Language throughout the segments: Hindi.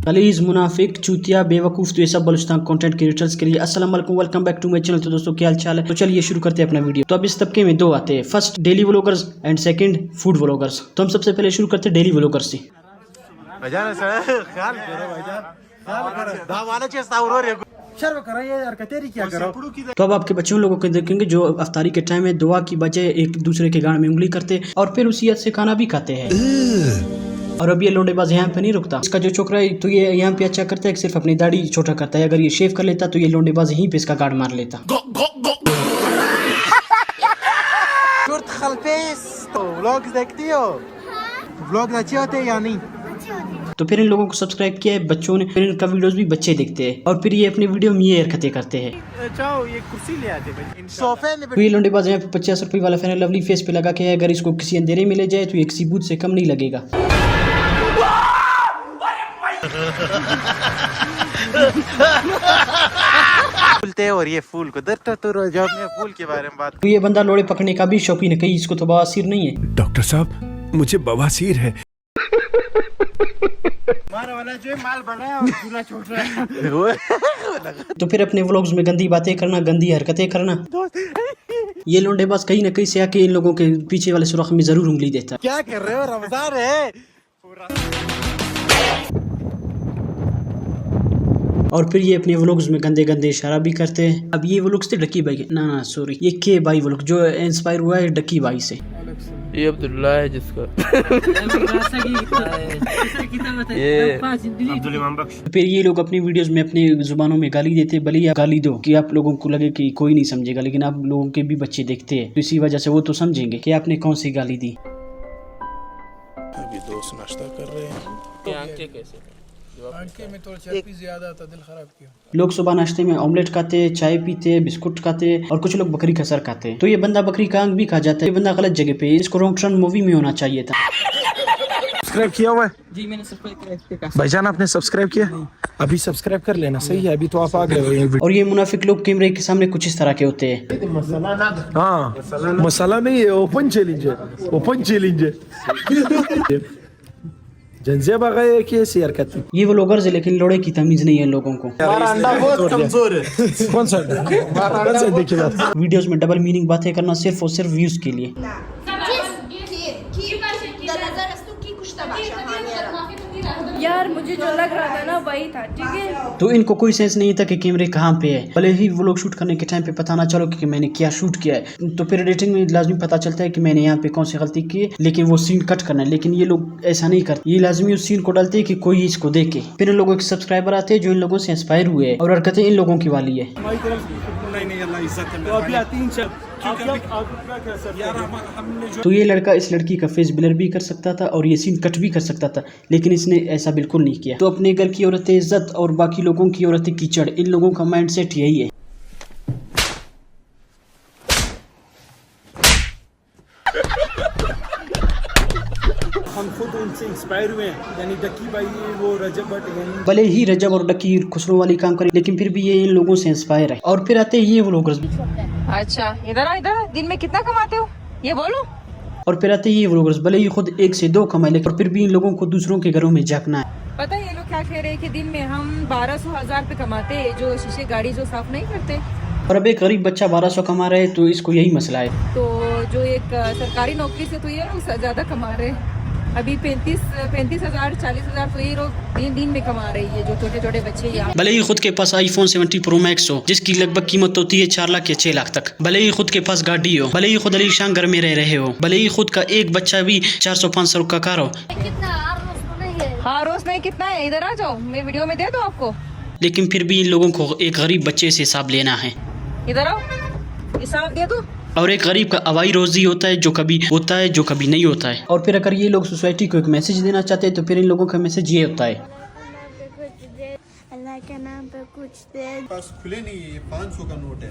गलीज, मुनाफिक, चूतिया, बेवकूफ, तो ये सब बलूचिस्तान कंटेंट क्रिएटर्स के लिए अस्सलाम वालेकुम, welcome back to my channel. तो दोस्तों क्या हाल चाल है। तो चलिए शुरू करते हैं अपना वीडियो। तो अब इस तबके में दो आते हैं, first daily vloggers and second food vloggers. तो हम सबसे पहले शुरू करते हैं डेली व्लॉगर्स से। तो अब आपके बच्चों लोगों को देखेंगे जो अफ्तारी के टाइम में दुआ की बजाय एक दूसरे के गाल में उंगली करते और फिर उसी हद से खाना भी खाते हैं। और अब ये लोंडेबाज यहाँ पे नहीं रुकता। इसका जो छोकरा है तो ये यहाँ पे अच्छा करता है, सिर्फ अपनी दाढ़ी छोटा करता है। अगर ये शेव कर लेता तो ये लोंडेबाज यहीं पे इसका गाड़ मार लेता। व्लॉग्स देखती हो? व्लॉग अच्छे होते हैं या नहीं? तो फिर इन लोगों को सब्सक्राइब किया है बच्चों ने, फिर इनका वीडियोस भी बच्चे देखते हैं और फिर ये अपनी वीडियो में ये हरकतें करते हैं। चाहो ये कुर्सी ले आते भाई सोफे में। तो ये लोंडेबाज यहाँ पे 50 रुपये वाला फेयर लवली फेस पे लगा के है। अगर इसको किसी अंधेरे में ले जाए तो ये किसी बूथ से कम नहीं लगेगा। फूलते और ये फूल को दर तो जब मैं फूल के बारे में बात। तो ये बंदा लोड़े पकड़ने का भी शौकीन है, कहीं इसको तो बवासीर नहीं है। डॉक्टर साहब मुझे बवासीर है। मारा वाला जो माल बढ़ रहा है और झूला छोड़ रहा है। तो फिर अपने व्लॉग्स में गंदी बातें करना, गंदी हरकतें करना। ये लोंडेबाज कहीं ना कहीं से आके इन लोगों के पीछे वाले सुराख में जरूर उंगली देता। क्या कर रहे हो? रमजान है। और फिर ये अपने व्लॉग्स में गंदे गंदे इशारा भी करते हैं। अब ये व्लॉग्स थे डक्की भाई के, ना सॉरी, ये के भाई व्लॉग जो इंस्पायर हुआ है डक्की भाई से। ये अब्दुल्ला है जिसका फिर ये लोग अपनी वीडियोस में अपनी जुबानों में गाली देते, भले ही आप गाली दो कि आप लोगों को लगे कि कोई नहीं समझेगा, लेकिन आप लोगों के भी बच्चे देखते हैं तो इसी वजह से वो तो समझेंगे कि आपने कौन सी गाली दी। अभी दोस्त नाश्ता कर रहे हैं। में तो चर्बी ज्यादा था, दिल खराब किया। लोग सुबह नाश्ते में ऑमलेट खाते, चाय पीते, बिस्कुट खाते और कुछ लोग बकरी का सर खाते। तो ये बंदा बकरी का आंख भी खा जाता है। ये बंदा गलत जगह पे, इसको रॉन्ग टर्न मूवी में होना चाहिए था। सब्सक्राइब किया हुआ है? जी मैंने सब्सक्राइब किया। भाईजान आपने सब्सक्राइब किया? अभी सब्सक्राइब कर लेना, सही है। अभी तो आप आ गए हो। और ये मुनाफिक लोग कैमरे के सामने कुछ इस तरह के होते हैं। हाँ मसाला नहीं है, ओपन चैलेंज है, ओपन चैलेंज है। जंजिया बगाए की ऐसी हरकत। ये वो लोगर्स है लेकिन लोड़े की तमीज नहीं है लोगों को। अंडा बहुत कमजोर है। कौन सा देखिए वीडियोस में डबल मीनिंग बातें करना सिर्फ और सिर्फ व्यूज के लिए। यार मुझे जो लग रहा था ना वही था, ठीक है। तो इनको कोई सेंस नहीं था कि कैमरे कहाँ पे है। भले ही वो लोग शूट करने के टाइम पे पता ना चलो कि मैंने क्या शूट किया है, तो फिर एडिटिंग में लाजमी पता चलता है कि मैंने यहाँ पे कौन सी गलती की है, लेकिन वो सीन कट करना है। लेकिन ये लोग ऐसा नहीं करते, ये लाजमी उस सीन को डालते हैं कि कोई इसको देखे। फिर इन लोगों के सब्सक्राइबर आते हैं जो इन लोगों से इंस्पायर हुए हैं और हरकतें इन लोगों की वाली है। तो ये लड़का इस लड़की का फेस ब्लर भी कर सकता था और ये सीन कट भी कर सकता था, लेकिन इसने ऐसा बिल्कुल नहीं किया। तो अपने घर की औरतें इज्जत और बाकी लोगों की औरतें कीचड़, इन लोगों का माइंडसेट यही है। हम खुद उनसे इंस्पायर हुए हैं, यानी डक्की भाई वो रजब भट्ट। भले ही रजब और डक्की खुसरो वाली काम करे, लेकिन फिर भी ये इन लोगों से इंस्पायर है। और फिर आते हैं ये व्लॉगर्स। अच्छा इधर दिन में कितना कमाते हो ये बोलो। और फिर आते हैं ये व्लॉगर्स, भले ही खुद 1 से 2 कमाए, लेकिन फिर भी इन लोगों को दूसरों के घरों में झांकना है। पता है ये लोग क्या कह रहे हैं कि दिन में हम 1200-1000 रुपए कमाते हैं, जो शीशे गाड़ी जो साफ नहीं करते। और अब एक गरीब बच्चा 1200 कमा रहा है तो इसको यही मसला है। तो जो एक सरकारी नौकरी से तो ये लोग ज्यादा कमा रहे हैं। अभी 35,000 40,000 तो ये लोग दिन में कमा रही है, जो छोटे छोटे बच्चे यहाँ। भले ही खुद के पास iPhone 70 Pro Max हो जिसकी लगभग कीमत होती है 4 लाख या 6 लाख तक, भले ही खुद के पास गाड़ी हो, भले ही खुद अलीशान घर में रह रहे हो, भले ही खुद का एक बच्चा भी 400-500 का कार हो, हाँ रोज नहीं कितना है, इधर आ जाओ मैं वीडियो में दे दूं आपको। लेकिन फिर भी इन लोगों को एक गरीब बच्चे से हिसाब लेना है। इधर आओ हिसाब दे दो। और एक गरीब का अवाई रोजी होता है, जो कभी होता है जो कभी नहीं होता है। और फिर अगर ये लोग सोसाइटी को एक मैसेज देना चाहते हैं तो फिर इन लोगों का मैसेज ये होता है, अल्लाह के नाम पे कुछ दे। पास खुले नहीं है, 500 का नोट है।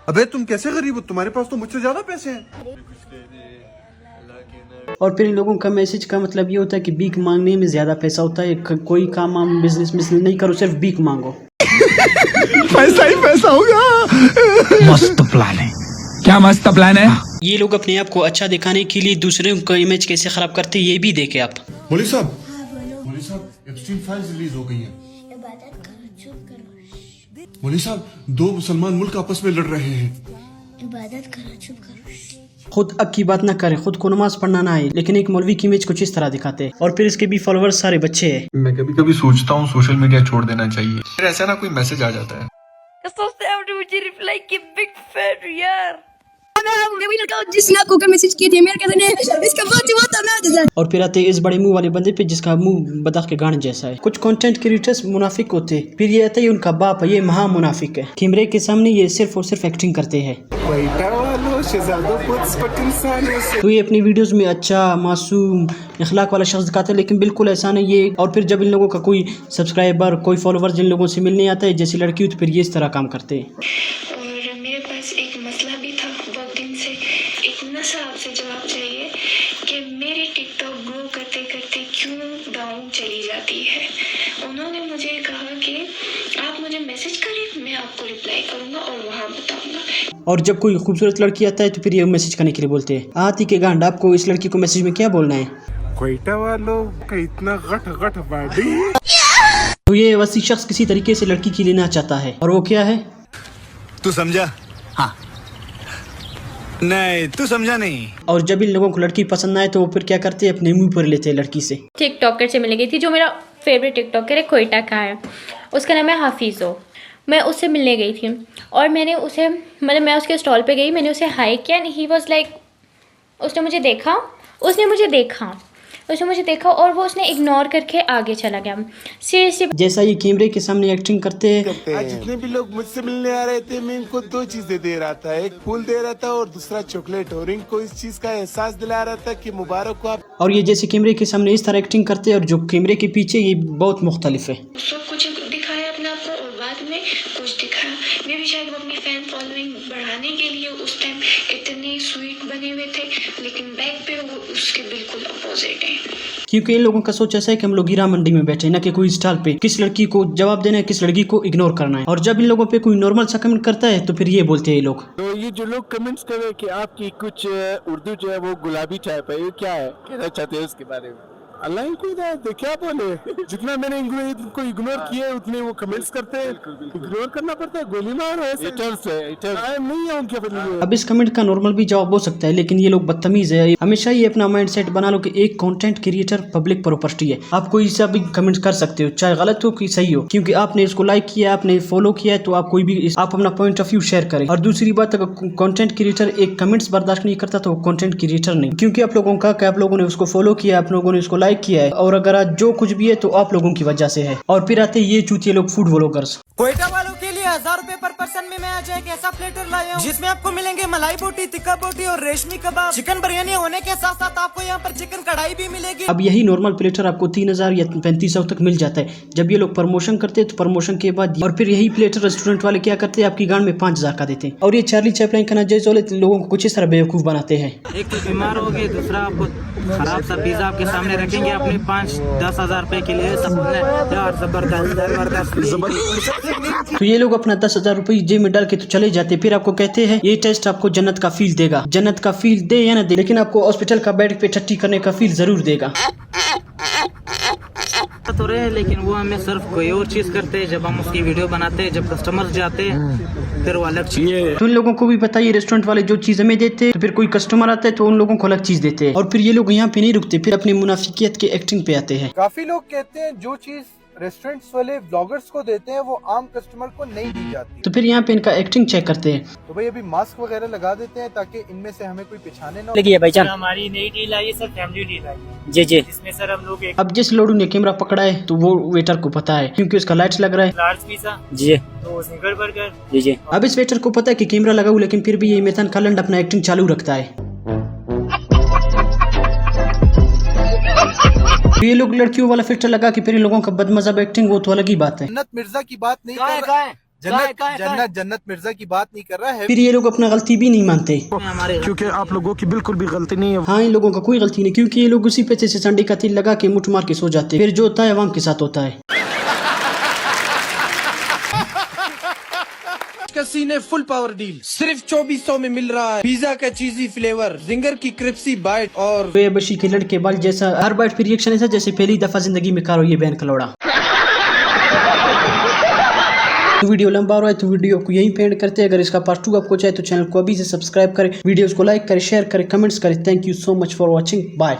अबे तुम कैसे गरीब हो? तुम्हारे पास तो मुझसे ज्यादा पैसे हैं। और फिर इन लोगों का मैसेज का मतलब ये होता है कि भीख मांगने में ज्यादा पैसा होता है। कोई काम बिजनेस नहीं करो, सिर्फ भीख मांगो। पैसा ही पैसा होगा। मस्त प्लान है, क्या मस्त प्लान है। ये लोग अपने आप को अच्छा दिखाने के लिए दूसरे का इमेज कैसे खराब करते हैं ये भी देखे आप। मौलवी साहब एप्स्टीन फाइल्स रिलीज हो गई हैं। इबादत करो, चुप करो। मौलवी साहब, 2 मुसलमान मुल्क आपस में लड़ रहे हैं। इबादत करो, चुप करो। खुद अक की बात ना करे, खुद को नमाज पढ़ना ना आए, लेकिन एक मौलवी की इमेज कुछ इस तरह दिखाते हैं और फिर इसके भी फॉलोअर्स सारे बच्चे हैं। मैं कभी कभी सोचता हूँ सोशल मीडिया छोड़ देना चाहिए, फिर ऐसा ना कोई मैसेज आ जाता है। मुझे रिप्लाई की बिग फैन यार। जिसने आपको मैसेज किए थे मेरे कहते हैं इसका बहुत हुआ था। और फिर आते इस बड़े मुंह वाले बंदे पे जिसका मुंह बतख के गाने जैसा है। कुछ कंटेंट क्रिएटर्स मुनाफिक होते, फिर ये आता है उनका बाप ये महा मुनाफिक है। कैमरे के सामने ये सिर्फ और सिर्फ एक्टिंग करते हैं। तो ये अपनी वीडियोस में अच्छा मासूम इखलाक वाला शख्स दिखाते हैं, लेकिन बिल्कुल ऐसा नहीं ये। और फिर जब इन लोगों का कोई सब्सक्राइबर कोई फॉलोवर जिन लोगों से मिलने आता है जैसी लड़की हो, तो फिर ये इस तरह काम करते हैं। और मेरे पास एक मसला भी था बहुत दिन से, इतना सा आपसे जवाब चाहिए कि मेरी टिकटॉक ग्रो करते करते क्यों डाउन चली जाती है। उन्होंने मुझे कहा कि आप मुझे मैसेज करें, मैं आपको रिप्लाई करूंगा और वहाँ बताऊंगा। और जब कोई खूबसूरत लड़की आता है तो फिर ये मैसेज करने के लिए बोलते हैं। आती के गांड, आपको इस लड़की को मैसेज में क्या बोलना है? क्वेटा वालों का इतना गट बॉडी। तो ये वसी शख्स किसी तरीके से लड़की की लेना चाहता है, और वो क्या है? तू समझा? हाँ नहीं, तू समझा नहीं। और जब इन लोगों को लड़की पसंद आए तो वो फिर क्या करते हैं, अपने मुंह पर लेते हैं लड़की से। टिकटॉकर से मिल गई थी जो मेरा फेवरेट टिकटॉकर है, कोयटा का है, उसका नाम है हाफिज़ो। मैं उससे मिलने गई थी और मैंने उसे मतलब मैं उसके स्टॉल पे गई, मैंने उसे हाई किया एंड ही वाज लाइक, उसने मुझे देखा और वो उसने इग्नोर करके आगे चला गया। सीरियसली जैसा ये कैमरे के सामने एक्टिंग करते हैं। आज जितने भी लोग मुझसे मिलने आ रहे थे मैं इनको 2 चीजें दे रहा था, एक फूल दे रहा था और दूसरा चॉकलेट, और इनको इस चीज का एहसास दिला रहा था कि मुबारक हो आप। और ये जैसे कैमरे के सामने इस तरह एक्टिंग करते हैं और जो कैमरे के पीछे ये बहुत मुख्तलिफ है। सब कुछ दिखाया अपने आप को और बाद में कुछ दिखाया। मैं भी शायद वो अपनी फैन फॉलोइंग बढ़ाने के लिए उस टाइम इतने स्वीट बने हुए थे, लेकिन बैक पे वो उसके बिल्कुल अपोजिट है। क्योंकि इन लोगों का सोच ऐसा है कि हम लोग हीरा मंडी में बैठे, ना कि कोई स्टॉल पे किस लड़की को जवाब देना है, किस लड़की को इग्नोर करना है। और जब इन लोगों पे कोई नॉर्मल सा कमेंट करता है तो फिर ये बोलते हैं ये लोग। तो ये जो लोग कमेंट्स कर रहे हैं कि आपकी कुछ उर्दू जो है वो गुलाबी टाइप है, ये क्या है, कहना चाहते हैं उसके बारे में? अल्लाह इनको हिदायत दे, क्या बोले। जितना मैंने इनको इग्नोर किया उतने वो कमेंट्स करते हैं। इग्नोर करना पड़ता है, गोली मार नहीं है उनके बदले। अब इस कमेंट का नॉर्मल भी जवाब हो सकता है, लेकिन ये लोग बदतमीज है। हमेशा ये अपना माइंड सेट बना लो कि एक कंटेंट क्रिएटर पब्लिक प्रॉपर्टी है, आप कोई सा भी कमेंट कर सकते हो, चाहे गलत हो कि सही हो, क्योंकि आपने इसको लाइक किया, आपने फॉलो किया है, तो आप कोई भी आप अपना पॉइंट ऑफ व्यू शेयर करें। और दूसरी बात, अगर कंटेंट क्रिएटर एक कमेंट्स बर्दाश्त नहीं करता तो वो कंटेंट क्रिएटर नहीं, क्योंकि आप लोगों का आप लोगों ने उसको फॉलो किया, आप लोगों ने उसको लाइक किया है, और अगर आज जो कुछ भी है तो आप लोगों की वजह से है। और फिर आते ये चूतिए लोग फूड व्लॉगर्स। कोयटा वालों के लिए 1000 रुपए पर पर्सन में मैं आज एक ऐसा प्लेटर लाया हूं जिसमें आपको मिलेंगे मलाई बोटी, तिक्का बोटी और रेशमी कबाब। चिकन बिरयानी होने के साथ साथ आपको यहाँ पर चिकन कढ़ाई भी मिलेगी। अब यही नॉर्मल प्लेटर आपको 3000 या 3500 तक मिल जाता है। जब ये लोग प्रमोशन करते हैं तो प्रमोशन के बाद और फिर यही प्लेटर रेस्टोरेंट वाले क्या करते हैं, आपकी गांड में 5000 का देते हैं। और ये चार्ली चैपलिन का नजायज वाले लोगों को कुछ इस तरह बेवकूफ बनाते हैं। एक तो बीमार हो गए, दूसरा आपको खराब सा पिज्जा आपके सामने रखेंगे अपने 5-10 हजार रुपए के लिए। तो ये लोग अपना 10,000 रुपये जेब में डाल के तो चले जाते, फिर आपको कहते हैं ये टेस्ट आपको जन्नत का फील देगा। जन्नत का फील दे या ना दे, लेकिन आपको हॉस्पिटल का बेड पे टट्टी करने का फील जरूर देगा। तो रहे, लेकिन वो हमें सिर्फ कोई और चीज करते हैं। जब हम उसकी वीडियो बनाते हैं, जब कस्टमर जाते हैं फिर वो अलग चीज। तो उन लोगों को भी पता है रेस्टोरेंट वाले जो चीज हमें देते हैं, तो फिर कोई कस्टमर आता है तो उन लोगों को अलग चीज देते हैं। और फिर ये लोग यहाँ पे नहीं रुकते, फिर अपनी मुनाफिकियत के एक्टिंग पे आते हैं। काफी लोग कहते हैं जो चीज रेस्टोरेंट्स वाले ब्लॉगर्स को देते हैं वो आम कस्टमर को नहीं दी जाती, तो फिर यहाँ पे इनका एक्टिंग चेक करते हैं। तो भाई अभी मास्क वगैरह लगा देते हैं ताकि इनमें से हमें कोई पहचाने ना। लगी है भाईजान, हमारी नई डील आई है सर, फैमिली डील आई है जी जी, जिसमें सर हम लोग अब जिस लोडू ने कैमरा पकड़ा है तो वो वेटर को पता है, क्योंकि उसका लाइट्स लग रहा है। लार्ज पिज़्ज़ा जी, तो सिंगल बर्गर जी जी। अब इस वेटर को पता है कि कैमरा लगा हुआ, लेकिन फिर भी ये मेथन खालंड अपना एक्टिंग चालू रखता है। ये लोग लड़कियों वाला फिल्टर लगा के फिर इन लोगों का बदमज़ा एक्टिंग, वो तो अलग ही बात है। जन्नत मिर्जा की बात नहीं कर रहा है, जन्नत मिर्जा की बात नहीं कर रहा है। फिर ये लोग अपना गलती भी नहीं मानते, क्योंकि आप लोगों की बिल्कुल भी गलती नहीं है। हाँ, इन लोगों का कोई गलती नहीं, क्योंकि ये लोग उसी पैसे से संडे का तिल लगा के मुठ मार के सो जाते हैं। फिर जो होता है अवाम के साथ होता है। पेशकशी ने फुल पावर डील सिर्फ 2400 में मिल रहा है। पिज्जा का चीजी फ्लेवर, जिंगर की क्रिस्पी बाइट और बशी के लड़के बाल जैसा हर बाइट पे रिएक्शन ऐसा जैसे पहली दफा जिंदगी में करो ये बैन कलौड़ा। तो वीडियो लंबा हो रहा है तो वीडियो को यहीं पे एंड करते हैं। अगर इसका पार्ट 2 आपको चाहिए तो चैनल को अभी से सब्सक्राइब करें, वीडियोस को लाइक करें, शेयर करें, कमेंट्स करें। Thank you so much for watching, bye.